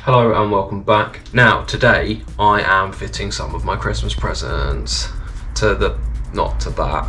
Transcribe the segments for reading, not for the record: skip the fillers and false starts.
Hello and welcome back. Now today I am fitting some of my Christmas presents to the, not to that,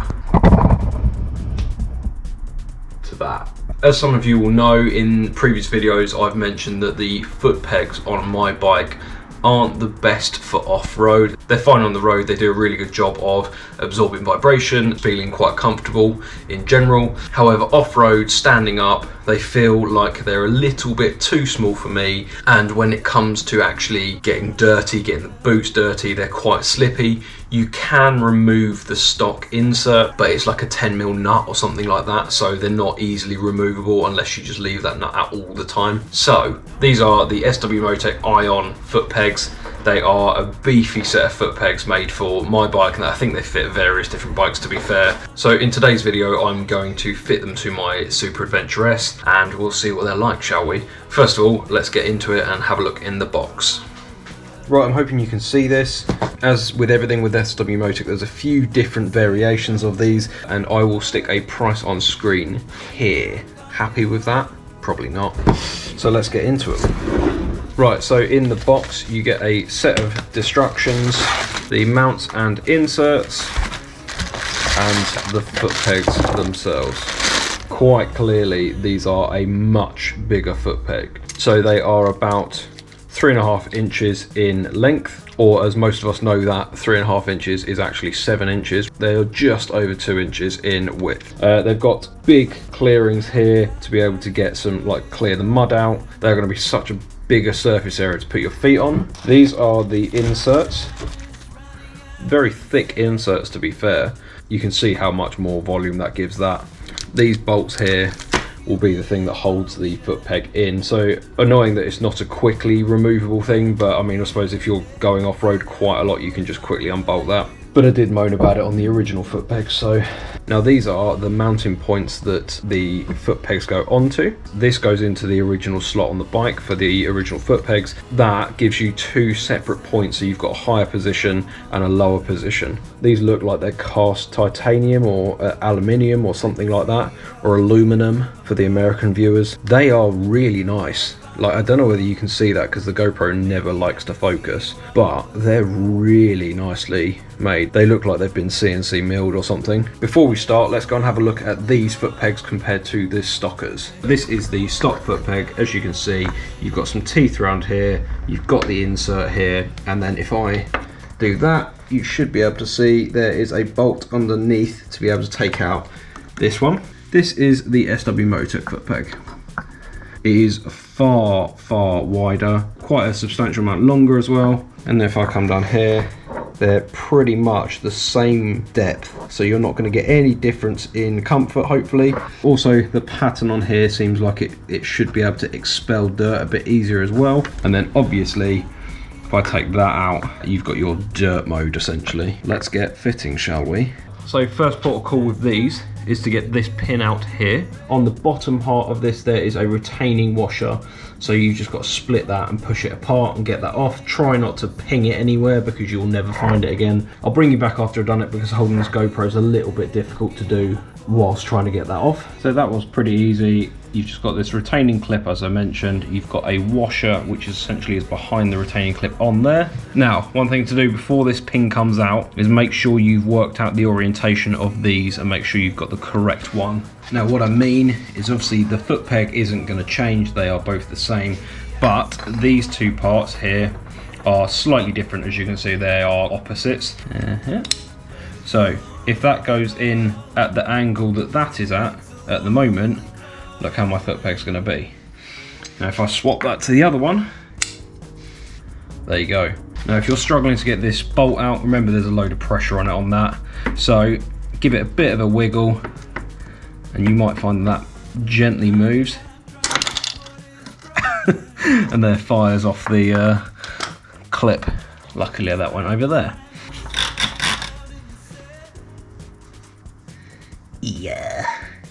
to that. As some of you will know, in previous videos I've mentioned that the foot pegs on my bike aren't the best for off-road. They're fine on the road, they do a really good job of absorbing vibration, feeling quite comfortable in general. However, off-road, standing up, they feel like they're a little bit too small for me, and when it comes to actually getting dirty, getting the boots dirty, they're quite slippy. You can remove the stock insert, but it's like a 10mm nut or something like that, so they're not easily removable unless you just leave that nut out all the time. So these are the SW Motech ION foot pegs. They are a beefy set of foot pegs made for my bike, and I think they fit various different bikes, to be fair. So in today's video I'm going to fit them to my Super Adventure S, and we'll see what they're like, shall we? First of all, let's get into it and have a look in the box. Right, I'm hoping you can see this. As with everything with SW Motech, there's a few different variations of these, and I will stick a price on screen here. Happy with that? Probably not. So let's get into it. Right, so in the box you get a set of instructions, the mounts and inserts, and the foot pegs themselves. Quite clearly these are a much bigger foot peg. So they are about 3.5 inches in length, or as most of us know that 3.5 inches is actually 7 inches. They are just over 2 inches in width. They've got big clearings here to be able to get some, like, clear the mud out. They're going to be such a bigger surface area to put your feet on. These are the inserts. Very thick inserts, to be fair. You can see how much more volume that gives that. These bolts here will be the thing that holds the foot peg in. So annoying that it's not a quickly removable thing, but I mean, I suppose if you're going off-road quite a lot, you can just quickly unbolt that. But I did moan about it on the original foot pegs. So now these are the mounting points that the foot pegs go onto. This goes into the original slot on the bike for the original foot pegs. That gives you two separate points, so you've got a higher position and a lower position. These look like they're cast titanium or aluminium or something like that, or aluminum for the American viewers. They are really nice. Like, I don't know whether you can see that because the GoPro never likes to focus, but they're really nicely made. They look like they've been CNC milled or something. Before we start, let's go and have a look at these foot pegs compared to the stockers. This is the stock foot peg. As you can see, you've got some teeth around here, you've got the insert here, and then if I do that, you should be able to see there is a bolt underneath to be able to take out this one. This is the SW Motech foot peg. It is far wider, quite a substantial amount longer as well. And if I come down here, they're pretty much the same depth, so you're not going to get any difference in comfort, hopefully. Also, the pattern on here seems like it should be able to expel dirt a bit easier as well. And then obviously, if I take that out, you've got your dirt mode essentially. Let's get fitting, shall we? So first port of call with these is to get this pin out here. On the bottom part of this there is a retaining washer, so you've just got to split that and push it apart and get that off. Try not to ping it anywhere because you'll never find it again. I'll bring you back after I've done it because holding this GoPro is a little bit difficult to do whilst trying to get that off. So that was pretty easy. You've just got this retaining clip, as I mentioned. You've got a washer, which essentially is behind the retaining clip on there. Now, one thing to do before this pin comes out is make sure you've worked out the orientation of these and make sure you've got the correct one. Now, what I mean is obviously the foot peg isn't going to change. They are both the same, but these two parts here are slightly different. As you can see, they are opposites. So if that goes in at the angle that that is at the moment, look how my foot peg's going to be. Now if I swap that to the other one, there you go. Now if you're struggling to get this bolt out, remember there's a load of pressure on it on that, so give it a bit of a wiggle and you might find that gently moves and then fires off the clip. Luckily that went over there. Yeah.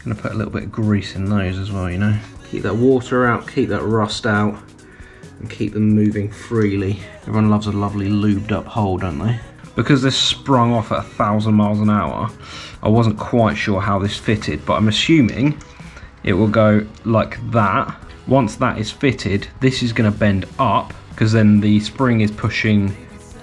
Gonna put a little bit of grease in those as well, you know. Keep that water out, keep that rust out, and keep them moving freely. Everyone loves a lovely lubed up hole, don't they? Because this sprung off at 1,000 miles an hour, I wasn't quite sure how this fitted, but I'm assuming it will go like that, Once that is fitted, this is going to bend up because then the spring is pushing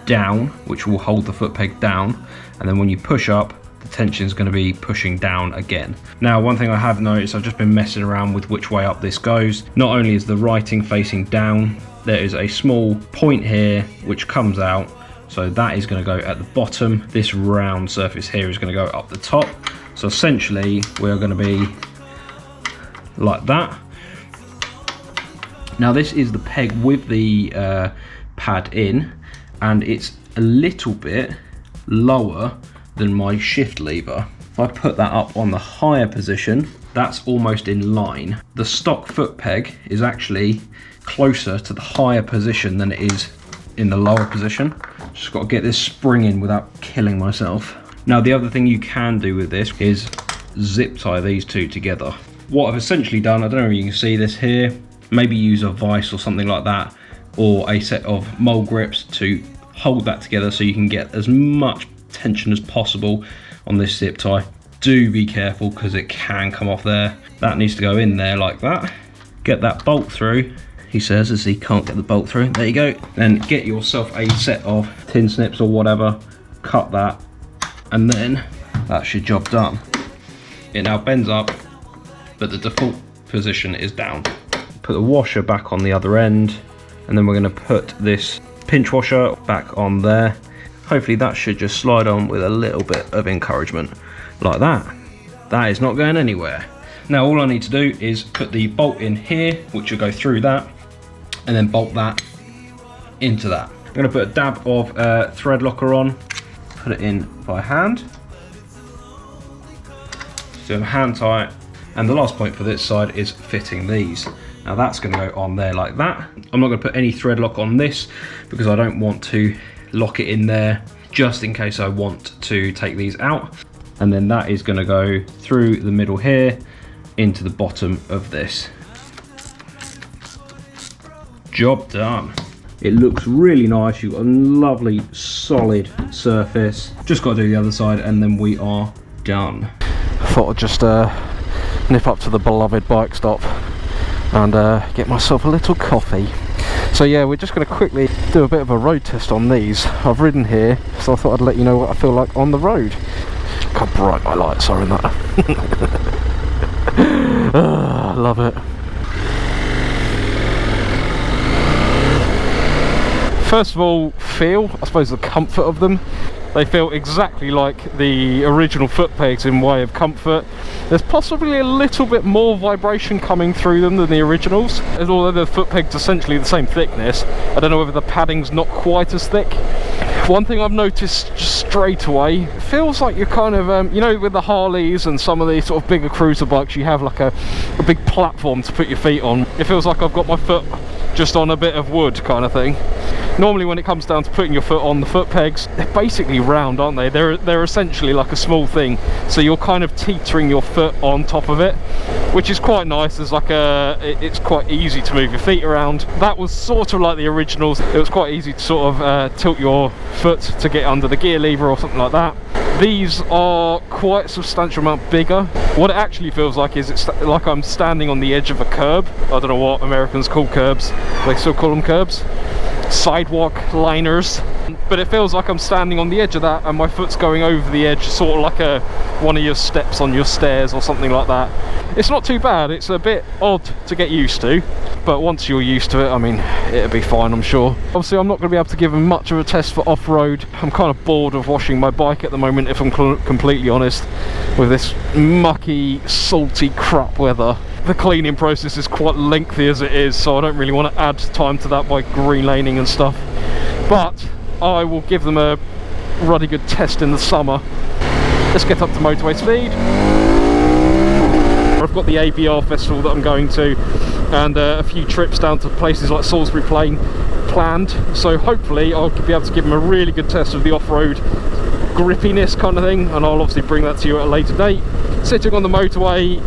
down, which will hold the foot peg down, and then when you push up, the tension is going to be pushing down again. Now, one thing I have noticed, I've just been messing around with which way up this goes. Not only is the writing facing down, there is a small point here which comes out, so that is going to go at the bottom. This round surface here is going to go up the top. So essentially we're going to be like that. Now this is the peg with the pad in, and it's a little bit lower than my shift lever. If I put that up on the higher position, that's almost in line. The stock foot peg is actually closer to the higher position than it is in the lower position. Just got to get this spring in without killing myself. Now the other thing you can do with this is zip tie these two together. What I've essentially done, I don't know if you can see this here, maybe use a vise or something like that, or a set of mole grips to hold that together so you can get as much tension as possible on this zip tie. Do be careful because it can come off there. That needs to go in there like that. Get that bolt through, he says, as he can't get the bolt through. There you go. Then get yourself a set of tin snips or whatever, cut that, and then that's your job done. It now bends up, but the default position is down. Put the washer back on the other end, and then we're going to put this pinch washer back on there. Hopefully that should just slide on with a little bit of encouragement, like that. That is not going anywhere. Now all I need to do is put the bolt in here, which will go through that, and then bolt that into that. I'm going to put a dab of thread locker on, put it in by hand. So hand tie, and the last point for this side is fitting these. Now that's going to go on there like that. I'm not going to put any thread lock on this because I don't want to lock it in there just in case I want to take these out. And then that is going to go through the middle here into the bottom of this. Job done. It looks really nice. You've got a lovely solid surface. Just got to do the other side and then we are done. I thought I'd just nip up to the beloved Bikestop and get myself a little coffee. So yeah, we're just going to quickly do a bit of a road test on these. I've ridden here, so I thought I'd let you know what I feel like on the road. Look how bright my lights are in that. I love it. First of all, I suppose the comfort of them. They feel exactly like the original foot pegs in way of comfort. There's possibly a little bit more vibration coming through them than the originals, although the foot peg's essentially the same thickness. I don't know whether the padding's not quite as thick. One thing I've noticed just straight away, it feels like you're kind of, you know, with the Harleys and some of these sort of bigger cruiser bikes, you have like a big platform to put your feet on. It feels like I've got my foot just on a bit of wood kind of thing. Normally when it comes down to putting your foot on the foot pegs, they're basically round, aren't they? They're essentially like a small thing, so you're kind of teetering your foot on top of it, which is quite nice. There's like it's quite easy to move your feet around. That was sort of like the originals. It was quite easy to sort of tilt your foot to get under the gear lever or something like that. These are quite a substantial amount bigger. What it actually feels like is it's like I'm standing on the edge of a curb. I don't know what Americans call curbs. They still call them curbs. Sidewalk liners. But it feels like I'm standing on the edge of that and my foot's going over the edge, sort of like one of your steps on your stairs or something like that. It's not too bad. It's a bit odd to get used to, but once you're used to it, I mean, it'll be fine, I'm sure. Obviously I'm not going to be able to give them much of a test for off-road. I'm kind of bored of washing my bike at the moment, if I'm completely honest, with this mucky, salty crap weather. The cleaning process is quite lengthy as it is, so I don't really want to add time to that by green laning and stuff. But I will give them a ruddy good test in the summer. Let's get up to motorway speed. I've got the ABR festival that I'm going to, and a few trips down to places like Salisbury Plain planned, so hopefully I'll be able to give them a really good test of the off-road grippiness kind of thing, and I'll obviously bring that to you at a later date. Sitting on the motorway,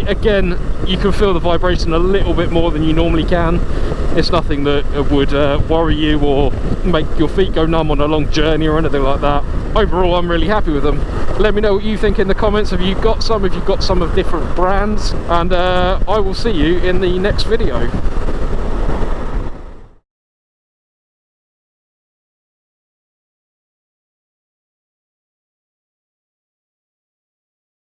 again, you can feel the vibration a little bit more than you normally can. It's nothing that would worry you or make your feet go numb on a long journey or anything like that. overall I'm really happy with them. Let me know what you think in the comments. Have you got some? Have you got some of different brands? And I will see you in the next video.